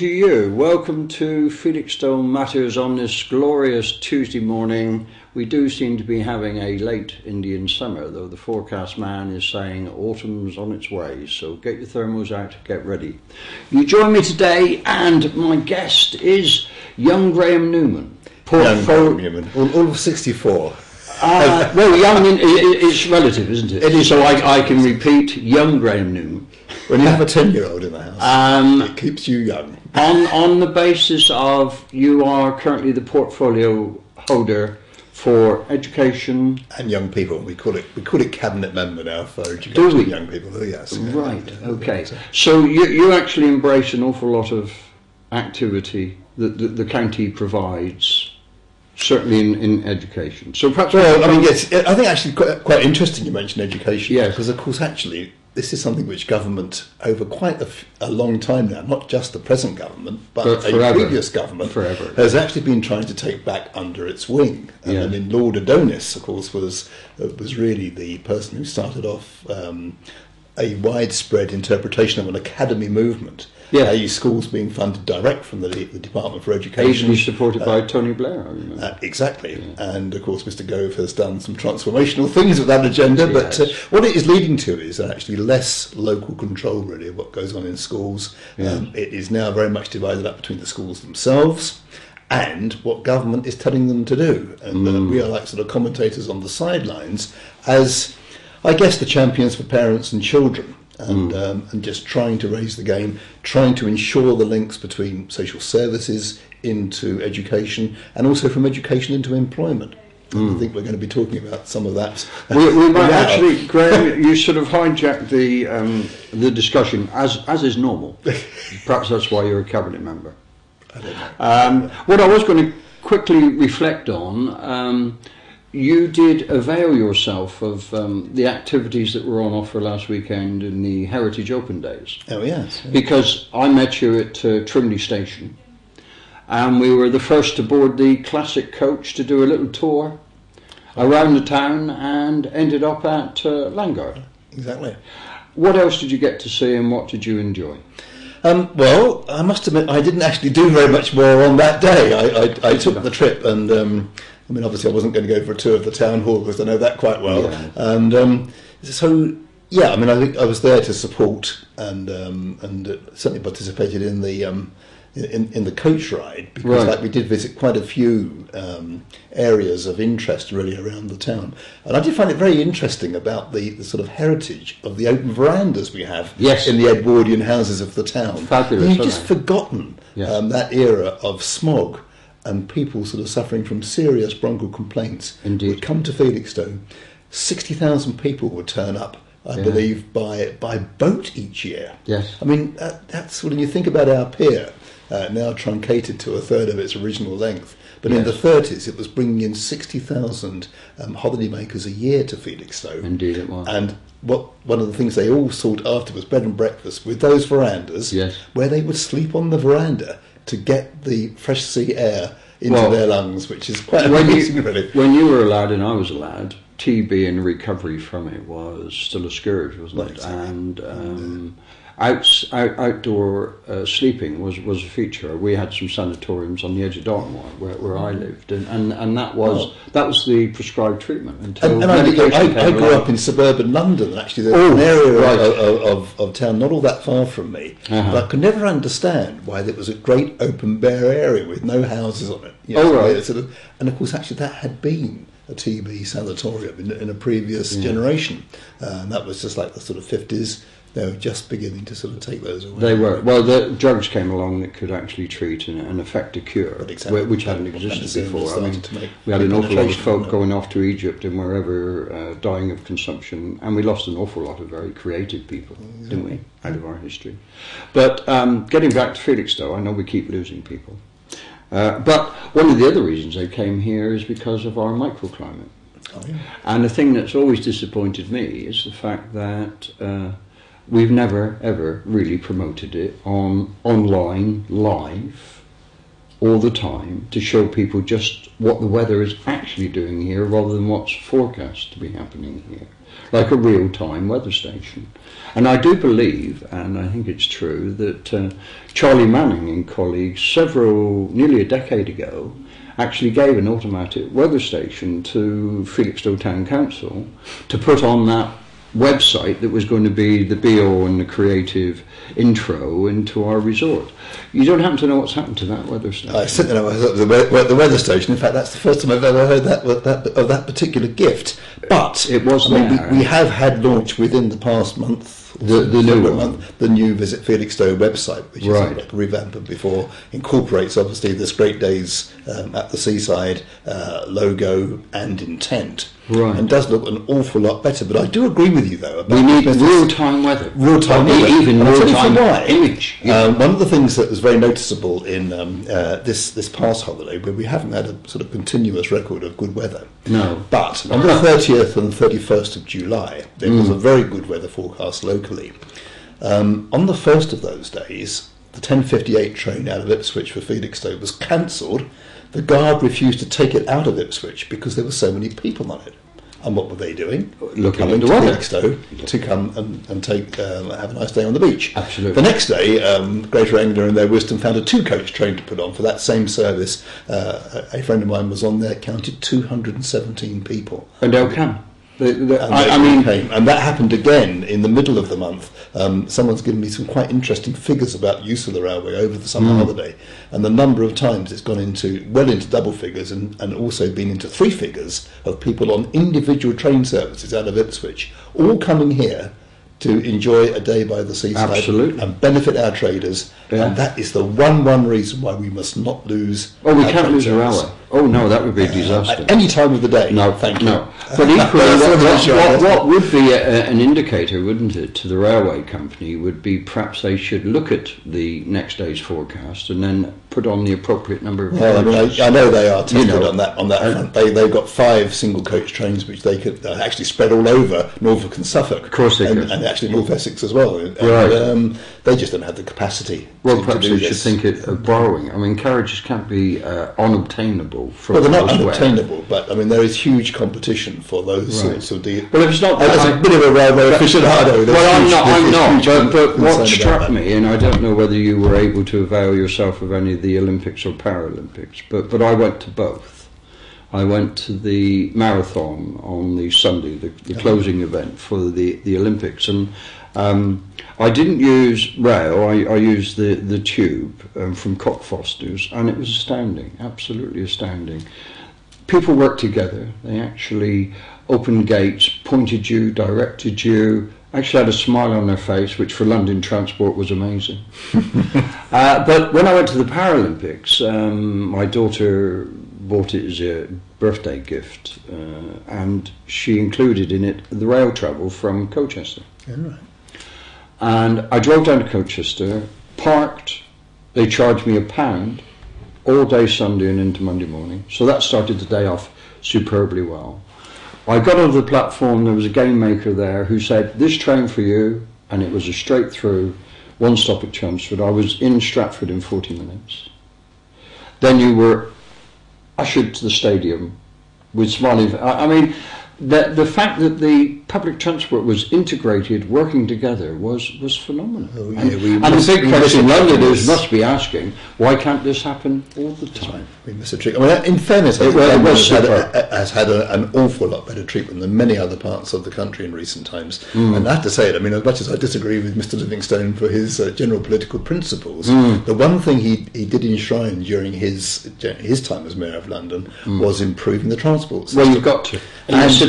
to you. Welcome to Felixstowe Matters on this glorious Tuesday morning. We do seem to be having a late Indian summer, though the forecast man is saying autumn's on its way, so get your thermals out, get ready. You join me today, and my guest is young Graham Newman. Young Graham Newman, all of 64. Well, young, it's relative, isn't it? It is. So I can repeat, young Graham Newman. When you have a 10-year-old in the house, it keeps you young. On the basis of you are currently the portfolio holder for education and young people. We call it cabinet member now for education and young people. Oh, yes. Right. Okay. So you actually embrace an awful lot of activity that the county provides, certainly in education. So perhaps. Well, I mean, yes. I think actually quite interesting you mentioned education. Yes. Because of course, actually, this is something which government over quite a long time now, not just the present government, but a previous government has actually been trying to take back under its wing. Yeah. I mean, Lord Adonis, of course, was really the person who started off a widespread interpretation of an academy movement. Yeah, schools being funded direct from the Department for Education. Ably supported by Tony Blair, I remember. Exactly. Yeah. And of course Mr Gove has done some transformational things with that agenda, but what it is leading to is actually less local control really of what goes on in schools. Yeah. It is now very much divided up between the schools themselves and what government is telling them to do. And we are like sort of commentators on the sidelines as, I guess, the champions for parents and children. And just trying to raise the game, trying to ensure the links between social services into education and also from education into employment. I think we're going to be talking about some of that. We might actually, Graham, you sort of hijacked the discussion as is normal. Perhaps that's why you're a cabinet member. I don't know. What I was going to quickly reflect on. You did avail yourself of the activities that were on offer last weekend in the Heritage Open Days. Oh, yes. Because I met you at Trimley Station, and we were the first to board the classic coach to do a little tour around the town and ended up at Landguard. Exactly. What else did you get to see and what did you enjoy? Well, I must admit I didn't actually do very much more on that day. I took the trip and... I mean, obviously, I wasn't going to go for a tour of the town hall because I know that quite well. Yeah. And so, yeah, I mean, I think I was there to support and certainly participated in the coach ride because, like, we did visit quite a few areas of interest really around the town, and I did find it very interesting about the sort of heritage of the open verandas we have in the Edwardian houses of the town. Fabulous. You've just forgotten that era of smog. And people sort of suffering from serious bronchial complaints would come to Felixstowe. 60,000 people would turn up, I believe, by boat each year. Yes. I mean, that's when you think about our pier, now truncated to a third of its original length. But in the 30s, it was bringing in 60,000 holidaymakers a year to Felixstowe. Indeed it was. And one of the things they all sought after was bed and breakfast with those verandas, where they would sleep on the veranda to get the fresh sea air into their lungs, which is quite amazing, really. When you were a lad and I was a lad, TB and recovery from it was still a scourge, wasn't it? Exactly. And outdoor sleeping was a feature. We had some sanatoriums on the edge of Dartmoor where I lived, and that was the prescribed treatment until I grew up in suburban London. Actually, there's an area of town not all that far from me, but I could never understand why there was a great open bare area with no houses on it. And of course, actually, that had been a TB sanatorium in a previous generation, and that was just like the sort of 50s. They were just beginning to sort of take those away. They were. Well, the drugs came along that could actually treat and affect a cure, which hadn't existed before. I mean, we had an awful lot of folk going off to Egypt and wherever dying of consumption, and we lost an awful lot of very creative people, didn't we, out of our history. But getting back to Felixstowe, I know we keep losing people. But one of the other reasons they came here is because of our microclimate. Oh, yeah. And the thing that's always disappointed me is the fact that we've never, ever really promoted it online, live, all the time to show people just what the weather is actually doing here rather than what's forecast to be happening here, like a real-time weather station. And I do believe, and I think it's true, that Charlie Manning and colleagues nearly a decade ago actually gave an automatic weather station to Felixstowe Town Council to put on that website that was going to be the be-all and the creative intro into our resort. You don't happen to know what's happened to that weather station? I certainly know the weather station. In fact, that's the first time I've ever heard of that particular gift. But it was we have had launch within the past month. The new Visit Felixstowe website, which is like a revamp of before, incorporates obviously this Great Days at the Seaside logo and intent, and does look an awful lot better. But I do agree with you though. About we need real-time weather, even real-time image. One of the things that was very noticeable in this past holiday, where we haven't had a sort of continuous record of good weather. No, but on the 30th and 31st of July, there was a very good weather forecast locally. On the first of those days, the 10:58 train out of Ipswich for Felixstowe was cancelled. The guard refused to take it out of Ipswich because there were so many people on it. And what were they doing? Looking at the weather. Felixstowe to come and take have a nice day on the beach. Absolutely. The next day, Greater Anglia in their wisdom found a 2-coach train to put on for that same service. A friend of mine was on there, counted 217 people. And they'll come. And that happened again in the middle of the month. Someone's given me some quite interesting figures about use of the railway over the summer holiday, and the number of times it's gone into double figures and also been into 3 figures of people on individual train services out of Ipswich, all coming here to enjoy a day by the seaside and benefit our traders. And that is the one reason why we must not lose. Oh, we can't lose a railway. Oh no, that would be a disaster. At any time of the day. No, thank you. No. But equally, what would be an indicator, wouldn't it, to the railway company would be perhaps they should look at the next day's forecast and then put on the appropriate number of. Well, I know they are tested on that front. They've got 5 single coach trains which they could actually spread all over Norfolk and Suffolk. Of course they could. And actually North Essex as well. They just don't have the capacity. Well, perhaps they should think of borrowing. I mean, carriages can't be unobtainable from they're not unobtainable, but I mean, there is huge competition for those sorts of deals. Well, if it's not, as a bit of a railway aficionado. I'm not. But what struck me, and I don't know whether you were able to avail yourself of any of the Olympics or Paralympics, but I went to both. I went to the marathon on the Sunday, the closing event for the Olympics, and I didn't use rail, I used the tube from Cockfosters, and it was astounding, absolutely astounding. People worked together, they actually opened gates, pointed you, directed you, actually had a smile on their face, which for London transport was amazing. But when I went to the Paralympics, my daughter bought it as a birthday gift, and she included in it the rail travel from Colchester. Yeah, right. And I drove down to Colchester, parked, they charged me £1 all day Sunday and into Monday morning. So that started the day off superbly well. I got onto the platform, there was a game maker there who said, "This train for you," and it was a straight through, 1 stop at Chelmsford. I was in Stratford in 40 minutes. Then you were ushered to the stadium with smiling. I mean, the fact that the public transport was integrated, working together, was phenomenal. Oh, yeah, and the big question Londoners must be asking, why can't this happen all the time? We miss a trick. I mean, in fairness, has had an awful lot better treatment than many other parts of the country in recent times. And I have to say it, I mean, as much as I disagree with Mr. Livingstone for his general political principles, the one thing he did enshrine during his time as Mayor of London was improving the transport system. Well, you've got to.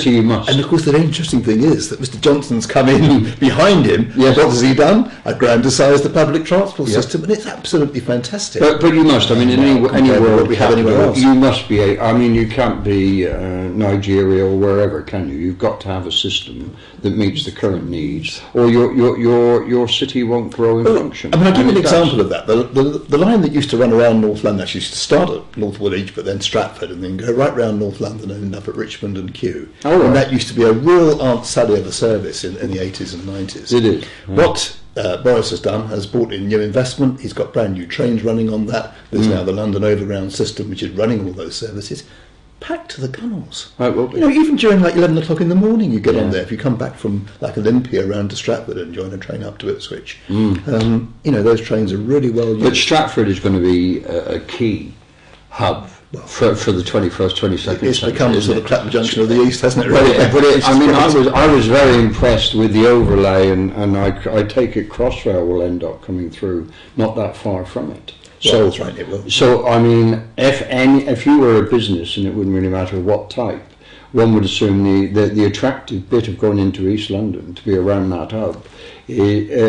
You must. And of course, the interesting thing is that Mr. Johnson's come in behind him. Yes. What has he done? Aggrandised the public transport system, and it's absolutely fantastic. But you must. I mean, in any world we have anywhere else, you must be. I mean, you can't be Nigeria or wherever, can you? You've got to have a system that meets the current needs, or your city won't grow and function. I mean, I'll give you an example of that. The line that used to run around North London actually used to start at North Woolwich, but then Stratford, and then go right round North London and end up at Richmond and Kew. Oh, right. And that used to be a real Aunt Sally of a service in the 80s and 90s. It is. What Boris has brought in new investment. He's got brand new trains running on that. There's now the London Overground system, which is running all those services. Packed to the gunnels. Right, well, even during like 11 o'clock in the morning, you get on there. If you come back from like Olympia around to Stratford and join a train up to Ipswich, those trains are really well used. But Stratford is going to be a key hub for the 21st, 22nd century. It's become sort of Clapham Junction of the East, hasn't it? Really? I was very impressed with the overlay, and I take it Crossrail will end up coming through not that far from it. So that's right, it will. So I mean, if you were a business, and it wouldn't really matter what type, one would assume the attractive bit of going into East London to be around that hub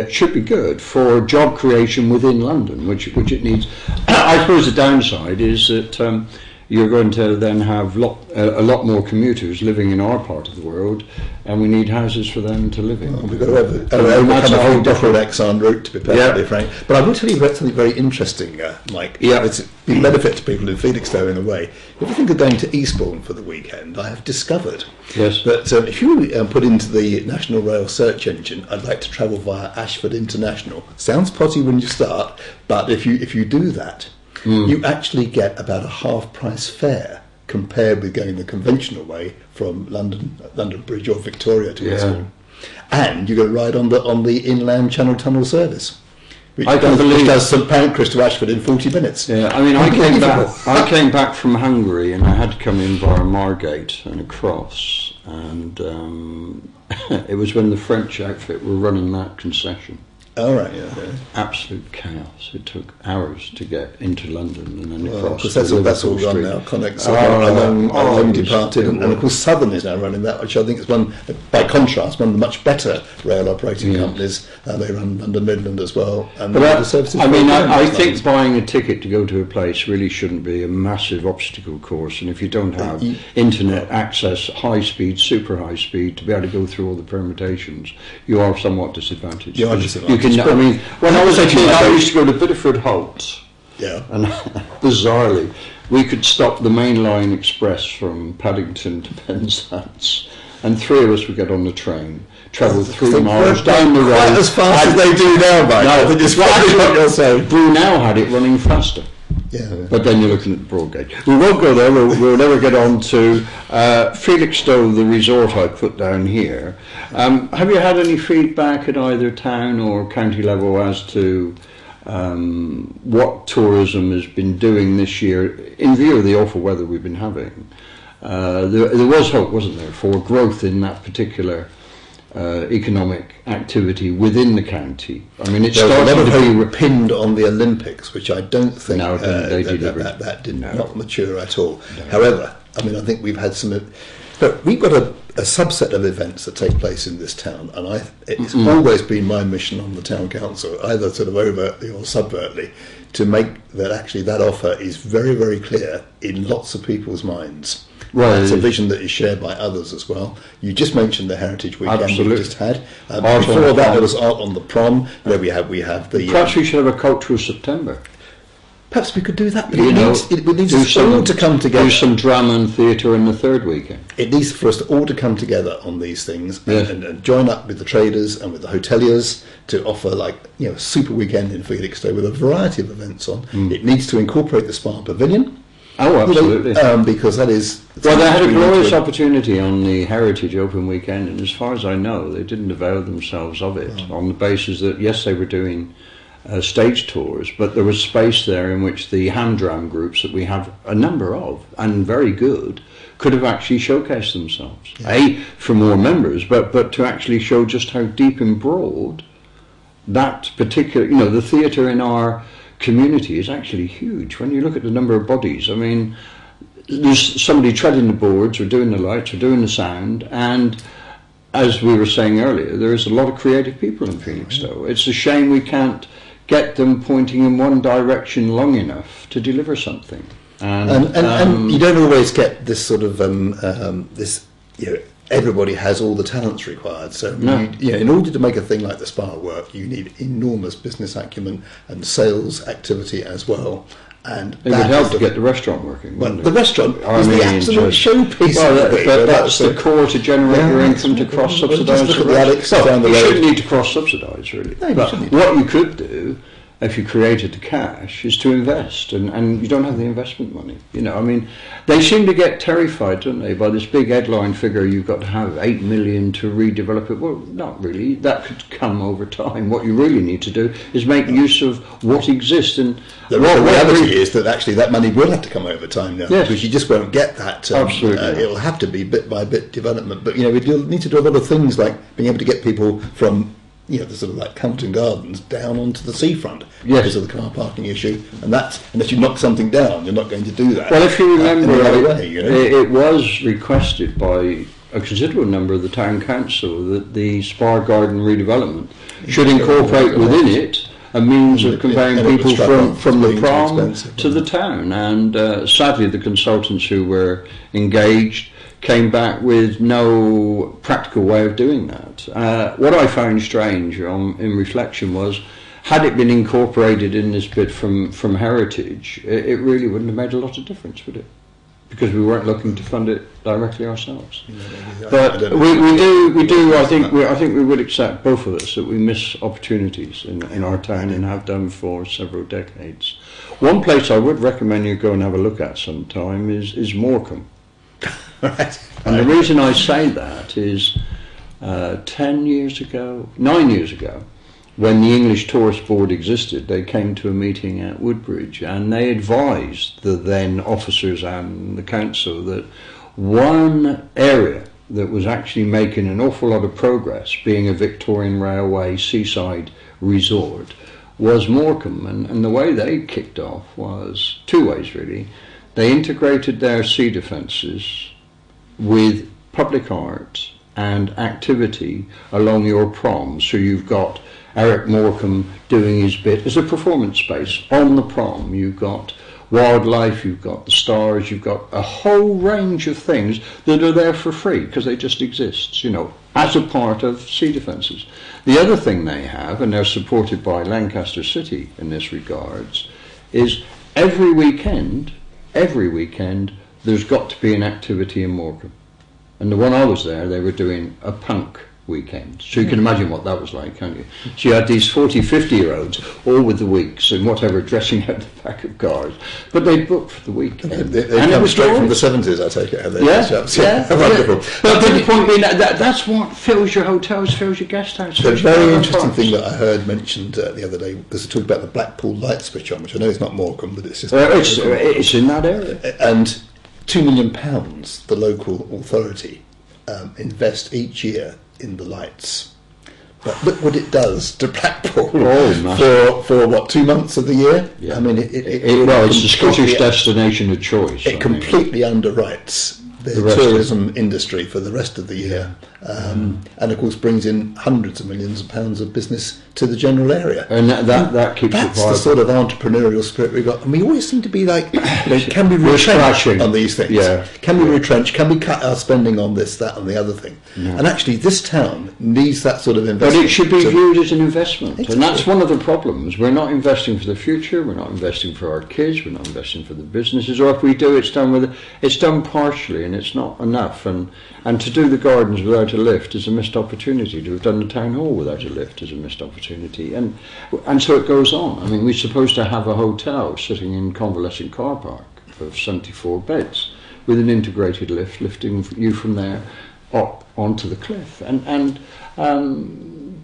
should be good for job creation within London, which it needs. I suppose the downside is that you're going to then have a lot more commuters living in our part of the world, and we need houses for them to live in. We've got to overcome a whole different Exxon route, to be perfectly frank. But I will tell you something very interesting, Mike. Yeah. It's been benefit to people in Felixstowe in a way. If you think of going to Eastbourne for the weekend, I have discovered that if you put into the National Rail search engine, I'd like to travel via Ashford International. Sounds potty when you start, but if you do that, you actually get about a half-price fare compared with going the conventional way from London Bridge or Victoria to Eastbourne. And you go ride on the inland Channel Tunnel service, which does St Pancras to Ashford in 40 minutes. Yeah, I mean, I came back from Hungary, and I had to come in via Margate and across, and it was when the French outfit were running that concession. Oh, right, Absolute chaos. It took hours to get into London and then across. Because that's all gone now. Connex long departed, and of course Southern is now running that, which I think is one, by contrast, one of the much better rail operating companies. They run London Midland as well. And the services. I mean, I think buying a ticket to go to a place really shouldn't be a massive obstacle course, and if you don't have internet access, high speed, super high speed, to be able to go through all the permutations, you are somewhat disadvantaged. You are disadvantaged. I mean, when I was a kid, I used to go to Bideford Holt. Yeah. And bizarrely, we could stop the main line express from Paddington to Penzance, and three of us would get on the train, travel 3 miles down the road. Not as fast as they do now, Mike. No, just what you're saying. Brunel had it running faster. Yeah. But then you're looking at the Broadgate. We won't go there. We'll never get on to Felixstowe, the resort I put down here. Have you had any feedback at either town or county level as to what tourism has been doing this year in view of the awful weather we've been having? There was hope, wasn't there, for growth in that particular economic activity within the county. I mean, it started to be pinned on the Olympics, which I don't think that did not mature at all. No. However, I mean, I think we've had but we've got a subset of events that take place in this town, and it's always been my mission on the town council, either sort of overtly or subvertly, to make that actually that offer is very, very clear in lots of people's minds. Right. It's a vision that is shared by others as well. You just mentioned the Heritage Weekend we just had. Before that, there was Art on the Prom, where we have the... Perhaps we should have a Cultural September. Perhaps we could do that, but it needs us all to come together. Do some drama and theatre in the third weekend. It needs for us all to come together on these things and join up with the traders and with the hoteliers to offer a super weekend in Felixstowe with a variety of events on. It needs to incorporate the Spa Pavilion. Oh, absolutely. Because that is... Well, they had a glorious opportunity on the Heritage Open Weekend, and as far as I know, they didn't avail themselves of it on the basis that, yes, they were doing stage tours, but there was space there in which the Hamdram groups that we have a number of, and very good, could have actually showcased themselves. For more members, but to actually show just how deep and broad that particular... the theatre in our community is actually huge. When you look at the number of bodies, I mean, there's somebody treading the boards or doing the lights or doing the sound, and as we were saying earlier, there's a lot of creative people in Felixstowe. It's a shame we can't get them pointing in one direction long enough to deliver something. And you don't always get this sort of everybody has all the talents required. So in order to make a thing like the Spa work, you need enormous business acumen and sales activity as well. And it would help to get the restaurant working. Well, the restaurant is the absolute showpiece. Well, that's the core to generate your income to cross-subsidise. You shouldn't need to cross-subsidise, really. No, but what you could do, if you created the cash, is to invest, and you don't have the investment money. I mean, they seem to get terrified, don't they, by this big headline figure, you've got to have 8 million to redevelop it. Well, not really. That could come over time. What you really need to do is make use of what exists. And the reality is that actually that money will have to come over time now, yes, because you just won't get that. Absolutely. It'll have to be bit by bit development. But, we need to do a lot of things like being able to get people from the sort of like Compton Gardens down onto the seafront because of the car parking issue, and that's, unless you knock something down, you're not going to do that. Well, if you remember, it was requested by a considerable number of the town council that the Spar Garden redevelopment should incorporate within it a means of conveying people from the prom to the town, and sadly the consultants who were engaged came back with no practical way of doing that. What I found strange in reflection was, had it been incorporated in this bit from Heritage, it really wouldn't have made a lot of difference, would it? Because we weren't looking to fund it directly ourselves. But we do. I think we would accept, both of us, that we miss opportunities in our town and have done for several decades. One place I would recommend you go and have a look at sometime is Morecambe. Right. And the reason I say that is 9 years ago, when the English Tourist Board existed, they came to a meeting at Woodbridge and they advised the then officers and the council that one area that was actually making an awful lot of progress, being a Victorian Railway seaside resort, was Morecambe. And the way they kicked off was two ways, really. They integrated their sea defences with public art and activity along your prom. So you've got Eric Morecambe doing his bit as a performance space on the prom. You've got wildlife, you've got the stars, you've got a whole range of things that are there for free because they just exist, as a part of sea defences. The other thing they have, and they're supported by Lancaster City in this regards, is every weekend there's got to be an activity in Morecambe. And the one I was there, they were doing a punk weekend. So you can imagine what that was like, can't you? So you had these 40, 50-year-olds, all with the weeks and whatever, dressing out the back of cars. But they booked for the weekend. They come straight from the 70s, I take it. Wonderful. But the point being, that's what fills your hotels, fills your guest houses. The very interesting thing that I heard mentioned the other day was to talk about the Blackpool light switch on, which I know is not Morecambe, but it's just... it's in that area. And £2 million the local authority invest each year in the lights. But look what it does to Blackpool for what, 2 months of the year? Yeah. I mean, it's the Scottish destination of choice. It completely underwrites the tourism industry for the rest of the year, and of course brings in hundreds of millions of pounds of business to the general area. And that keeps that's it viable. The sort of entrepreneurial spirit we got. And we always seem to be like, can we retrench on these things? Yeah. Can we retrench? Can we cut our spending on this, that and the other thing? Yeah. And actually this town needs that sort of investment. But it should be viewed as an investment. Exactly. And that's one of the problems. We're not investing for the future, we're not investing for our kids, we're not investing for the businesses, or if we do, it's done partially and it's not enough. And to do the gardens without a lift is a missed opportunity. To have done the town hall without a lift is a missed opportunity. And so it goes on. I mean, we're supposed to have a hotel sitting in convalescent car park of 74 beds with an integrated lift lifting you from there up onto the cliff. And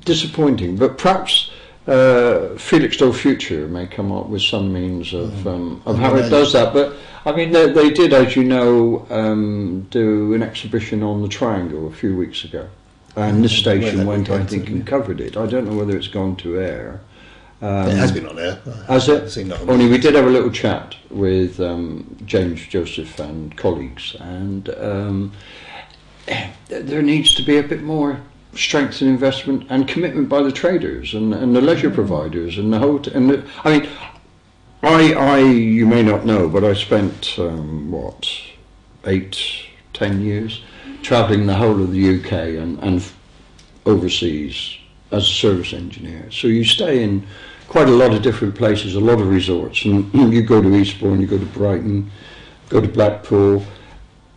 disappointing. But perhaps Felixstowe Future may come up with some means of how it does that. But I mean, they did, as you know, do an exhibition on the Triangle a few weeks ago. And this station went, I think, and covered it. I don't know whether it's gone to air. It has been on air. Has it? Only we did have a little chat with James Joseph and colleagues, and there needs to be a bit more strength and investment and commitment by the traders and the leisure providers and the hotel. I mean, I you may not know, but I spent 8-10 years travelling the whole of the UK and overseas as a service engineer. So you stay in quite a lot of different places, a lot of resorts. And you go to Eastbourne, you go to Brighton, go to Blackpool,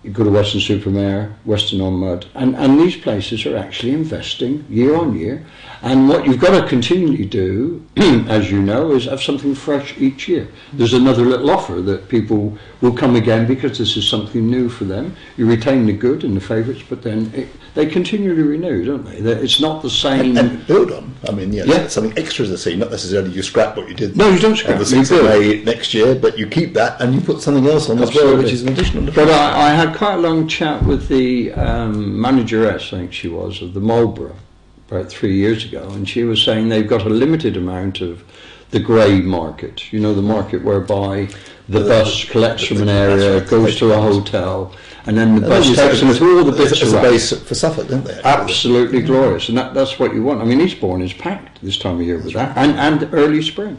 you go to Weston-super-Mare, Weston-on-Mud, and these places are actually investing year on year. And what you've got to continually do, as you know, is have something fresh each year. There's another little offer that people will come again because this is something new for them. You retain the good and the favourites, but then they continually renew, don't they? It's not the same. And build on. I mean, yeah, something extra to see, not necessarily you scrap what you did. No, you don't scrap. On the 6th of May next year, but you keep that and you put something else on as well, which is an additional. But I had quite a long chat with the manageress, I think she was, of the Marlborough about 3 years ago, and she was saying they've got a limited amount of the grey market, you know, the market whereby the bus collects from an area, goes to a hotel, and then the bus takes them to all the bits as a base for Suffolk, don't they? Absolutely glorious, and that's what you want. I mean, Eastbourne is packed this time of year with that, and early spring.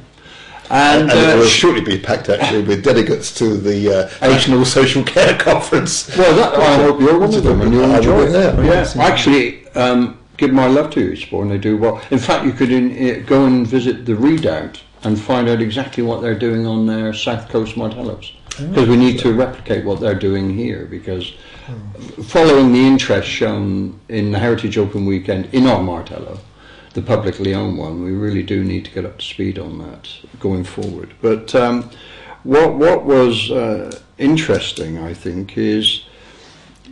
And it will shortly be packed actually with delegates to the National Social Care Conference. Well, I hope you're one of them and you'll enjoy it. Yes. Actually, give my love to Eastbourne, they do well. In fact, you could go and visit the Redoubt and find out exactly what they're doing on their South Coast Martellos. Because we need to replicate what they're doing here, because following the interest shown in the Heritage Open Weekend in our Martello, the publicly owned one, we really do need to get up to speed on that going forward. But what was interesting, I think, is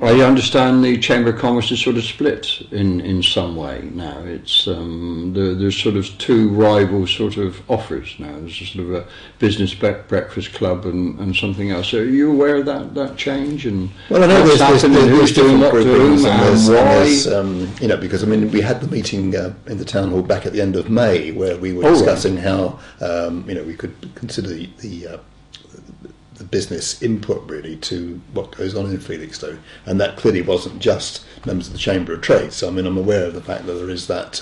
I understand the Chamber of Commerce is sort of split in some way now. It's there's sort of two rival sort of offers now. There's a sort of a business breakfast club and something else. Are you aware of that change? And well, I know there's doing what to whom and why. You know, because I mean, we had the meeting in the town hall back at the end of May where we were discussing how you know, we could consider the business input really to what goes on in Felixstowe, and that clearly wasn't just members of the Chamber of Trade. So I mean, I'm aware of the fact that there is that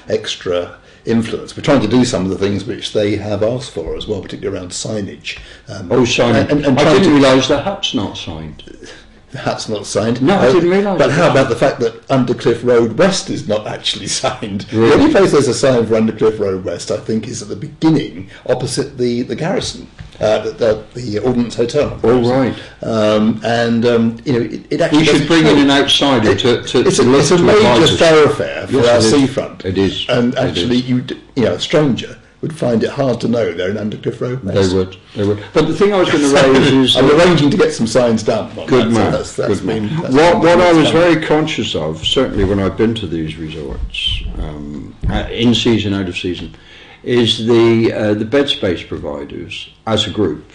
extra influence. We're trying to do some of the things which they have asked for as well, particularly around signage. Signage. And I didn't realise the hut's not signed. The hut's not signed. No, I didn't realise. But how about the fact that Undercliff Road West is not actually signed? Really? The only place there's a sign for Undercliff Road West, I think, is at the beginning, opposite the garrison. The Ordnance Hotel. Oh, right. You know, it actually. We should bring in an outsider to it's a major thoroughfair for our seafront. It is. And actually, you know, a stranger would find it hard to know they're in Undercliff Road West. They would. But the thing I was going to raise is... I'm arranging to get some signs done. Good man. That's what I was very conscious of, certainly when I've been to these resorts, in season, out of season, is the bed space providers as a group,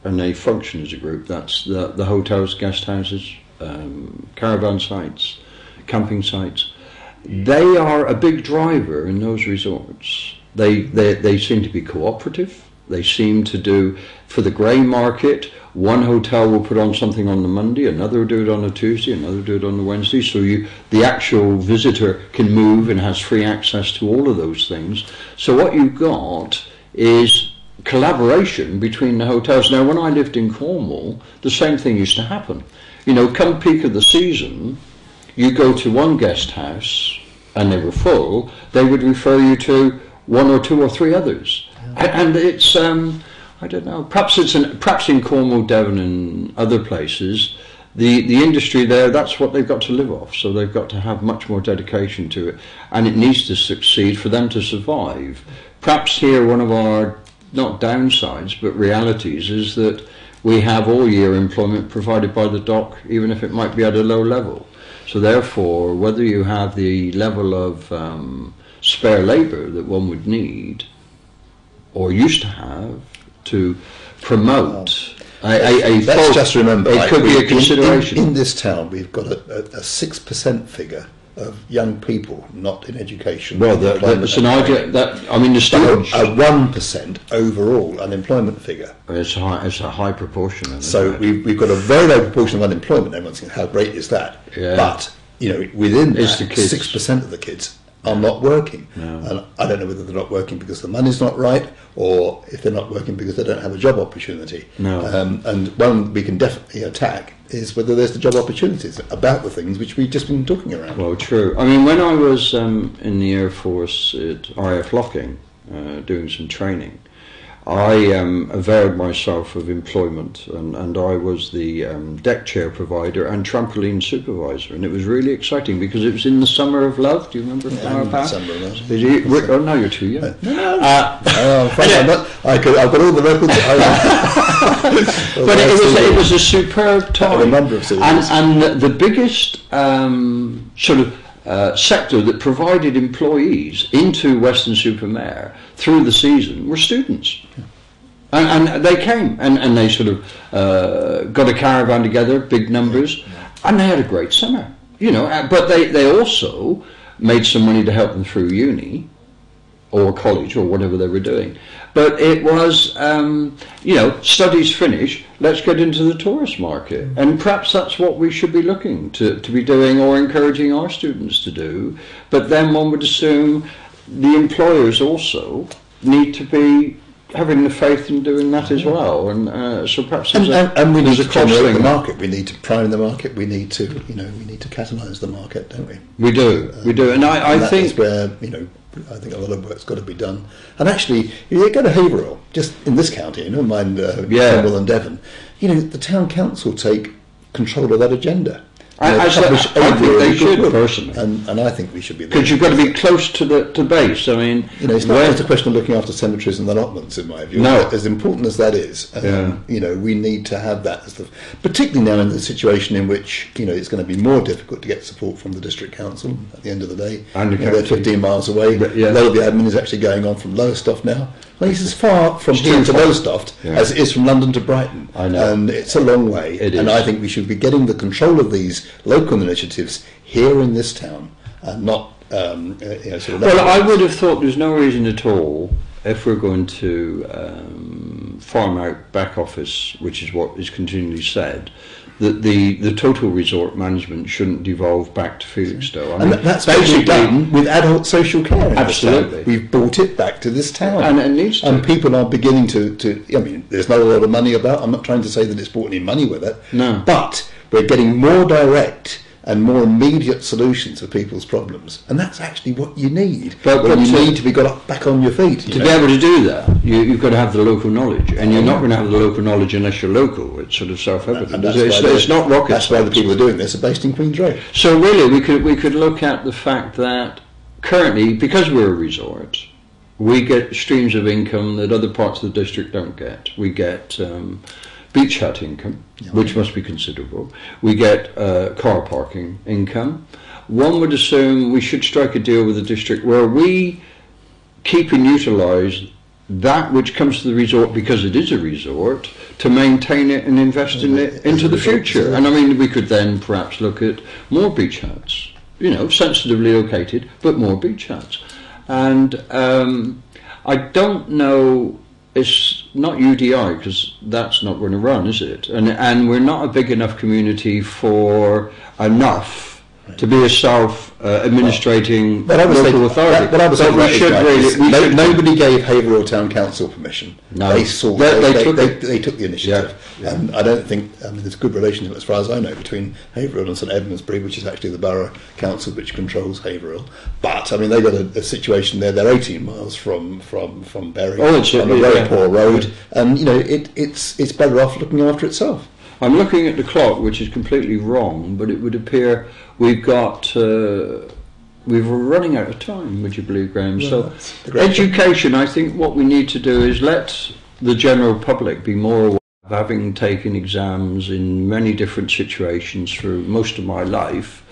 and they function as a group. That's the hotels, guest houses, caravan sites, camping sites. They are a big driver in those resorts. They seem to be cooperative. They seem to do, for the grey market, one hotel will put on something on the Monday, another will do it on a Tuesday, another will do it on the Wednesday, so the actual visitor can move and has free access to all of those things. So what you've got is collaboration between the hotels. Now, when I lived in Cornwall, the same thing used to happen. You know, come peak of the season, you go to one guest house, and they were full, they would refer you to one or two or three others. And it's, I don't know, perhaps in Cornwall, Devon and other places, the industry there, that's what they've got to live off, so they've got to have much more dedication to it, and it needs to succeed for them to survive. Perhaps here one of our, not downsides, but realities is that we have all year employment provided by the dock, even if it might be at a low level. So therefore, whether you have the level of spare labour that one would need, or used to have, to promote let's just remember, it could be a consideration. In this town, we've got a 6% figure of young people not in education. Well, that's an idea. The students. A 1% overall unemployment figure. It's a high proportion. So we've got a very low proportion of unemployment. Everyone's thinking, how great is that? Yeah. But you know, within that, the kids. 6% of the kids are not working. No. And I don't know whether they're not working because the money's not right, or if they're not working because they don't have a job opportunity. No. And one we can definitely attack is whether there's the job opportunities about the things which we've just been talking around. Well, true. I mean, when I was in the Air Force at RAF Locking, doing some training, I availed myself of employment, and I was the deck chair provider and trampoline supervisor, and it was really exciting because it was in the summer of love. Do you remember? Summer of love. Oh no, you're too young. I've got all the records. But it was a superb time, and the biggest sort of sector that provided employees into Weston-super-Mare through the season were students. And they came and they sort of got a caravan together, big numbers, and they had a great summer, but they also made some money to help them through uni or college or whatever they were doing. But it was, studies finish, let's get into the tourist market. And perhaps that's what we should be looking to be doing or encouraging our students to do. But then one would assume the employers also need to be having the faith in doing that as well. And so perhaps and we need to generate the market. We need to prime the market. We need to, we need to catalyse the market, don't we? We do. And I think where, I think a lot of work's got to be done. And actually, you go to Haverhill, just in this county, never mind Cornwall and Devon, the town council take control of that agenda. I think they should, personally. And I think we should be there. Because you've got to be close to the base. I mean, it's not just a question of looking after cemeteries and allotments, in my view. No. As important as that is, we need to have that, particularly now in the situation in which, it's going to be more difficult to get support from the district council at the end of the day. And they're 15 miles away. A lot of the admin is actually going on from Lowestoft now. Well, it's as far from here to Lowestoft as it is from London to Brighton. I know. And it's a long way. And I think we should be getting the control of these local initiatives here in this town and not Well, I would have thought there's no reason at all, if we're going to farm out back office, which is what is continually said, that the total resort management shouldn't devolve back to Felixstowe. And that's basically done with adult social care. Absolutely. We've brought it back to this town. And it needs to. And people are beginning to, there's not a lot of money about. I'm not trying to say that it's brought any money with it. No. But we're getting more direct and more immediate solutions for people's problems, and that's actually what you need. But you need to be got back on your feet. To be able to do that, you've got to have the local knowledge, and you're not going to have the local knowledge unless you're local. It's sort of self-evident. It's not rocket science. That's why the people who are doing this are based in Queen's Road. So really, we could look at the fact that currently, because we're a resort, we get streams of income that other parts of the district don't get. We get beach hut income, which must be considerable. We get car parking income. One would assume we should strike a deal with the district where we keep and utilise that which comes to the resort because it is a resort, to maintain it and invest in it into the future. And I mean, we could then perhaps look at more beach huts, sensitively located, but more beach huts. And I don't know. It's not UDI, because that's not going to run, is it? And we're not a big enough community for enough to be a self-administrating local authority. Nobody gave Haverhill Town Council permission. No. They took the initiative. Yeah. And I don't think, there's a good relationship, as far as I know, between Haverhill and St Edmundsbury, which is actually the borough council which controls Haverhill. But, they've got a situation there. They're 18 miles from Bury, on a very poor road. And, it's better off looking after itself. I'm looking at the clock, which is completely wrong, but it would appear we're running out of time, would you believe, Graham? Well, so education, I think what we need to do is let the general public be more aware of having taken exams in many different situations through most of my life.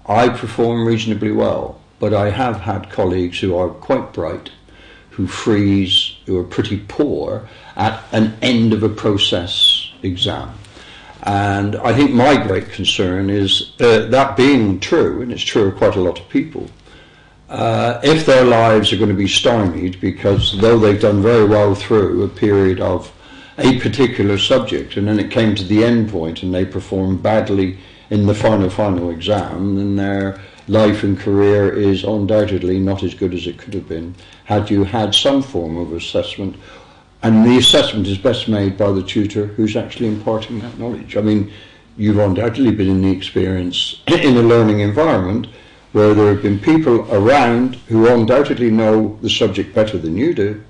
I perform reasonably well, but I have had colleagues who are quite bright, who freeze, who are pretty poor at an end of a process exam. And I think my great concern is that being true, and it's true of quite a lot of people, if their lives are going to be stymied because though they've done very well through a period of a particular subject and then it came to the end point and they performed badly in the final exam, then their life and career is undoubtedly not as good as it could have been had you had some form of assessment. And the assessment is best made by the tutor who's actually imparting that knowledge. You've undoubtedly been in the experience in a learning environment where there have been people around who undoubtedly know the subject better than you do,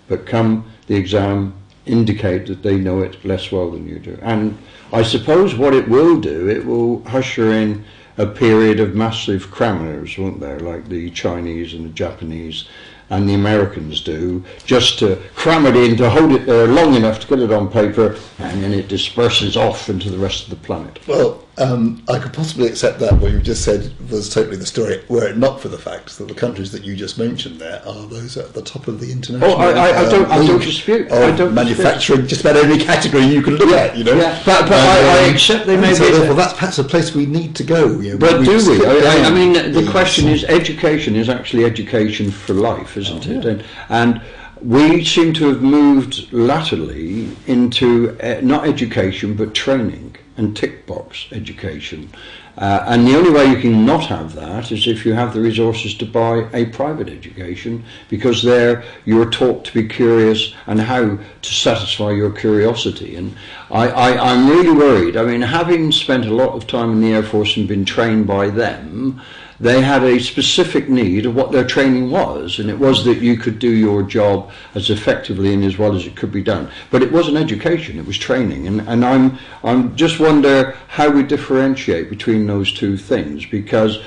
but come the exam indicate that they know it less well than you do. And I suppose what it will do, it will usher in a period of massive crammers, won't there, like the Chinese and the Japanese and the Americans do, just to cram it in, to hold it there long enough to get it on paper, and then it disperses off into the rest of the planet. Well, I could possibly accept that what you just said was totally the story, were it not for the fact that the countries that you just mentioned there are those at the top of the international. Oh, I don't dispute. I don't manufacturing dispute. Just about any category you can look at, you know. Yeah, but I accept they may be. Well, that's perhaps a place we need to go. You know, but do we? I mean, the question is, education is actually education for life, isn't it? And we seem to have moved latterly into not education but training and tick box education, and the only way you can not have that is if you have the resources to buy a private education, because there you're taught to be curious and how to satisfy your curiosity. And I'm really worried. I mean, having spent a lot of time in the Air Force and been trained by them, they had a specific need of what their training was, and it was that you could do your job as effectively and as well as it could be done. But it wasn't education, it was training, and I'm just wonder how we differentiate between those two things, because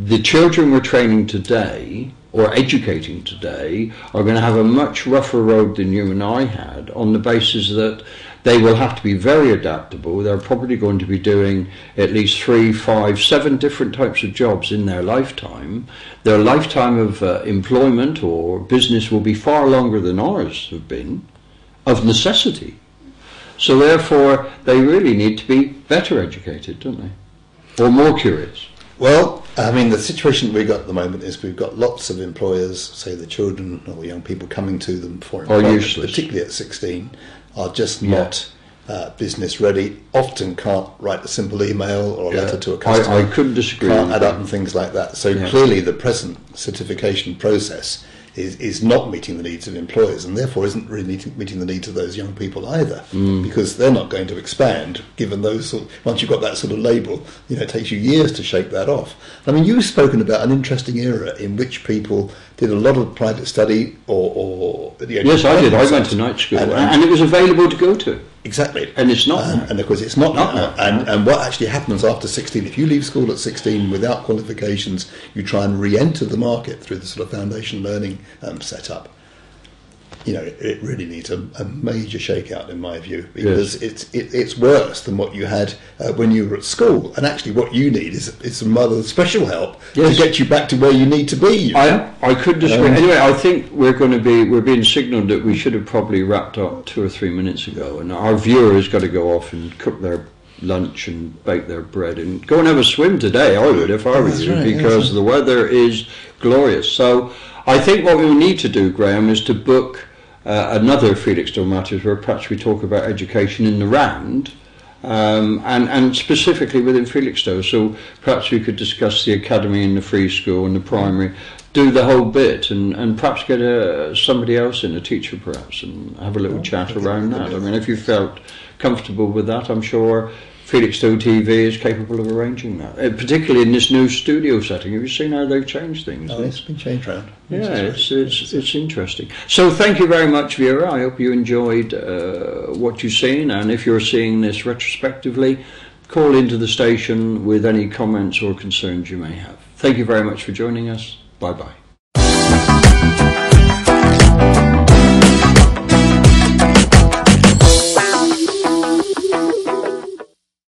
the children we're training today, or educating today, are going to have a much rougher road than you and I had, on the basis that they will have to be very adaptable. They're probably going to be doing at least 3, 5, 7 different types of jobs in their lifetime. Their lifetime of employment or business will be far longer than ours have been, of necessity. So therefore, they really need to be better educated, don't they? Or more curious. Well, I mean, the situation we've got at the moment is we've got lots of employers, say the children or young people coming to them for employment, particularly at 16, are just not business ready, often can't write a simple email or a letter to a customer. I couldn't disagree. Can't add up and things like that. So clearly the present certification process is not meeting the needs of employers, and therefore isn't really meeting the needs of those young people either, because they're not going to expand, given those once you've got that sort of label, you know, it takes you years to shake that off. I mean, you've spoken about an interesting era in which people did a lot of private study or yes, I did. I went to night school, and it was available to go to. Exactly. And it's not. And of course it's not now. And what actually happens after 16, if you leave school at 16 without qualifications, you try and re-enter the market through the sort of foundation learning setup. You know, it really needs a major shakeout, in my view, because it's worse than what you had when you were at school. And actually, what you need is some rather special help to get you back to where you need to be. You know? I could disagree. Anyway, I think we're being signalled that we should have probably wrapped up 2 or 3 minutes ago, and our viewers got to go off and cook their lunch and bake their bread and go and have a swim today. I would, if I were you, because the weather is glorious. So I think what we need to do, Graham, is to book another Felixstowe Matters, where perhaps we talk about education in the round, and specifically within Felixstowe. So perhaps we could discuss the academy and the free school and the primary, do the whole bit, and perhaps get somebody else in, a teacher perhaps, and have a little chat around that. I mean, if you felt comfortable with that, I'm sure Felixstowe TV is capable of arranging that, particularly in this new studio setting. Have you seen how they've changed things? Oh, it's been changed around. Yeah, it's interesting. So thank you very much, Vera. I hope you enjoyed what you've seen, and if you're seeing this retrospectively, call into the station with any comments or concerns you may have. Thank you very much for joining us. Bye-bye.